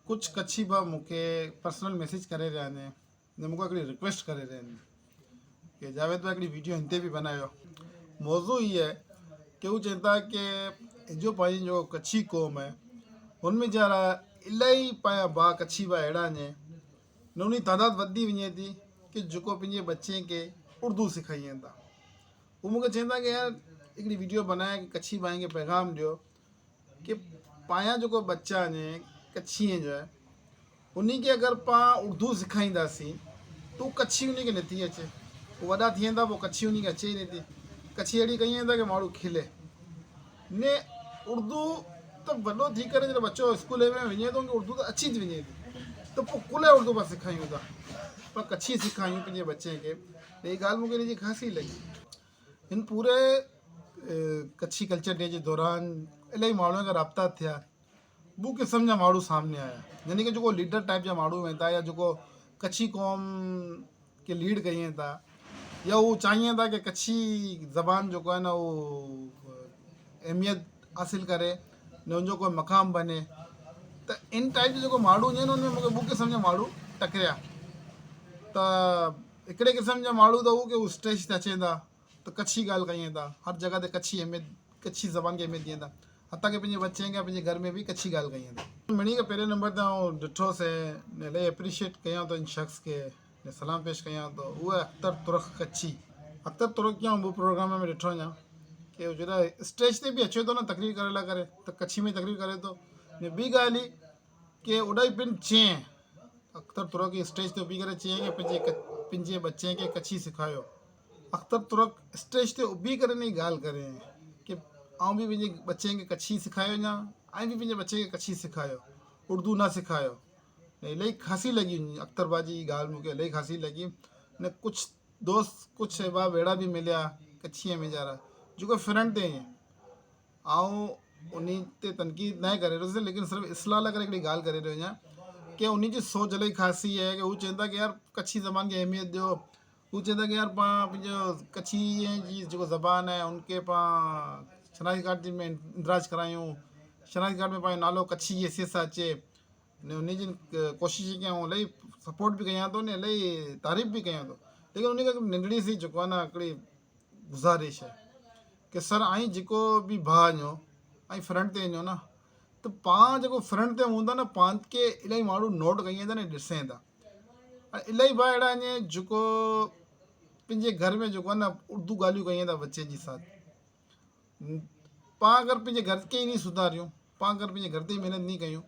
कुछ कच्छी भाउ मूंखे पर्सनल मैसेज करे रहिया आहिनि ने मूंखे हिकिड़ी रिक्वेस्ट करे रहिया आहिनि कि जावेद भाई हिकिड़ी वीडियो हिन ते बि बनायो। मौज़ू इहो आहे कि हू चवनि था कि जो पंहिंजी जो कच्छी क़ौम आहे हुनमें जरा इलाही पंहिंजा भाउ कच्छी भाउ अहिड़ा आहिनि न उन जी तादाद वधंदी वञे थी कि जेको पंहिंजे बच्चे खे उर्दू सेखारीनि था। हू मूंखे चवनि था कि यार हिकिड़ी वीडियो बनाए कि कच्छी भाई खे पैगाम ॾियो कि पंहिंजा जेको बच्चा आहिनि कच्छीअ जो आहे उन खे अगरि पाण उर्दू सेखारींदासीं त हू कच्छी उन खे नथी अचे। हू वॾा थी वेंदा पोइ कच्छी उन खे अचे ई नथी। कच्छी अहिड़ी कई वेंदा कि माण्हू खिले ने उर्दू त वॾो थी करे जॾहिं बच्चो स्कूल में वञे थो उर्दू त अची थी वञे थी त पोइ कुल उर्दू पाण सेखारियूं था पर कच्छी सेखारियूं पंहिंजे बच्चे खे। त हीअ ॻाल्हि मूंखे हिनजी ख़ासि लॻी। हिन पूरे कच्छी कल्चर डे जे दौरान इलाही माण्हुनि खां राब्ता थिया। ॿ क़िस्म जा माण्हू सामने आया यानी कि जेको लीडर टाइप जा माण्हू वेंदा या जेको कच्छी क़ौम खे लीड कनि था या उहो चाहिनि था कि कच्छी ज़बान जेको आहे न उहो अहमियत हासिलु करे न हुनजो कोई मक़ाम बने। त इन टाइप जो जेको माण्हू आहिनि उनमें मूंखे ॿ क़िस्म जा माण्हू टकरिया। त हिकिड़े क़िस्म जा माण्हू त हू कि हू स्टेज ते अचनि था त कच्छी ॻाल्हि कनि था हर जॻह ते कच्छी अहमियत कच्छी ज़बान खे अहमियत ॾियनि था हथां की पंहिंजे बच्चे खे पंहिंजे घर में बि कच्छी ॻाल्हि कनि था। मिणी खां पहिरें नंबर ते आउं ॾिठोसीं ने इलाही एप्रिशिएट कयां थो इन शख़्स खे ने सलाम पेश कयां थो उहा अख़्तर तुर्क कच्छी। अख़्तर तुर्क खे आउं ॿ प्रोग्राम में ॾिठो आहियां कि जॾहिं स्टेज ते बि अचे थो न तकरीर करण लाइ करे त कच्छी में तकरीर करे थो। ने ॿी ॻाल्हि ई कि उॾाई पिन चयईं अख़्तर तुर्क स्टेज ते उभी करे चयईं कि पंहिंजे बच्चे खे कच्छी सेखारियो। अख़्तर तुर्क स्टेज ते उभी करे न ॻाल्हि करे कि आउं बि पंहिंजे बच्चे खे कच्छी सेखारियो वञा ऐं बि पंहिंजे बच्चे खे कच्छी सेखारियो उर्दू न सेखारियो। इलाही ख़ासी लॻी अख़्तर भाउ जी ॻाल्हि मूंखे इलाही ख़ासी लॻी। ने कुझु दोस्त कुझु अहबाब अहिड़ा बि मिलिया कच्छीअ में वीचारा जेको फ्रंट ते आउं उन ते तनक़ीद न करे रहियोसि लेकिन सिर्फ़ु इस्लाह लाइ करे हिकिड़ी ॻाल्हि करे रहियो आहियां कि उन जी सोच इलाही ख़ासी आहे कि हू चवनि था कि यार कच्छी ज़बान खे अहमियत ॾियो। हू चवनि था कि यार पाण पंहिंजो कच्छीअ जी जेको ज़बान आहे उनखे पाण शनाख़ती कार्ड में इंदराज करायूं शनाख़ती कार्ड में पंहिंजो नालो कच्छी जी हैसियत सां अचे ने उन जी कोशिशि कयूं इलाही सपोर्ट बि कयां थो ने इलाही तारीफ़ बि कयां थो। लेकिन उन खे नंढड़ी सी जेको आहे न हिकिड़ी गुज़ारिश आहे कि सर ऐं जेको बि भाउ वञो ऐं फ्रंट ते वञो न त पाण जेको फ्रंट ते हूंदा न पाण खे इलाही माण्हू नोट कनि था न ॾिसनि था। ऐं इलाही भाउ अहिड़ा आहिनि जेको पंहिंजे घर में जेको आहे न उर्दू ॻाल्हियूं कनि था बच्चे जी साथ। पाण अगरि पंहिंजे घर खे ई नहीं सुधारियूं पाण अगरि पंहिंजे घर ते ई महिनत नहीं कयूं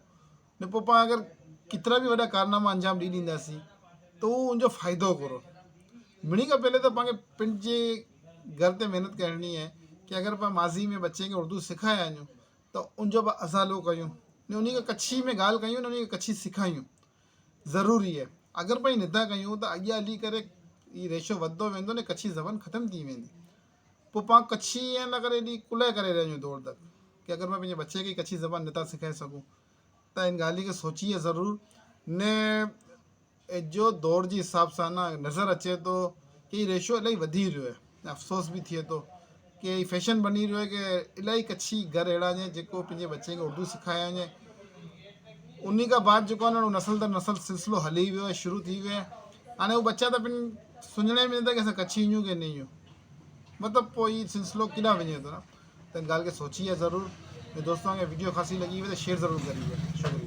न पोइ पाण अगरि केतिरा बि वॾा कारनामा अंजाम ॾेई ॾींदासीं त उहो उनजो फ़ाइदो कोन्हे। मिणी खां पहले त पाण खे पंहिंजे घर ते महिनत करणी आहे कि अगरि पाण माज़ी में बच्चे खे उर्दू सेखारिया आहियूं त उनजो बि अज़ालो कयूं ने उन खे कच्छी में ॻाल्हि कयूं न उन खे कच्छी सेखारियूं ज़रूरी आहे। अगरि पाण नथा कयूं त अॻियां हली करे हीउ रेशो वधंदो वेंदो न कच्छी ज़बान ख़तमु थी वेंदी। पोइ पाण कच्छी ईअं न करे एॾी कुलह करे रहिया आहियूं दौड़ तक कि अगरि मां पंहिंजे बच्चे खे कच्छी ज़बान नथा सेखारे सघूं त इन ॻाल्हि खे सोचिए ज़रूरु ने जो दौर जे हिसाब सां न नज़र अचे थो कि हीउ रेशो इलाही वधी रहियो आहे। अफ़सोस बि थिए थो कि हीउ फैशन बनी रहियो आहे कि इलाही कच्छी घर अहिड़ा आहिनि जेको पंहिंजे बच्चे खे उर्दू सेखारिया वञे उन खां बाद जेको आहे न नसल दर नसल सिलसिलो हली वियो आहे शुरू थी वियो आहे। हाणे हू बच्चा त पिण सुञणे में नथा कि असां कच्छी ईयूं की न ईयूं मतिलबु पोइ हीउ सिलसिलो केॾां वञे थो न। त इन ॻाल्हि खे सोचिए ज़रूरु। दोस्तों खे वीडियो ख़ासी लॻी हुई त शेयर ज़रूरु करिए। शुक्रिया।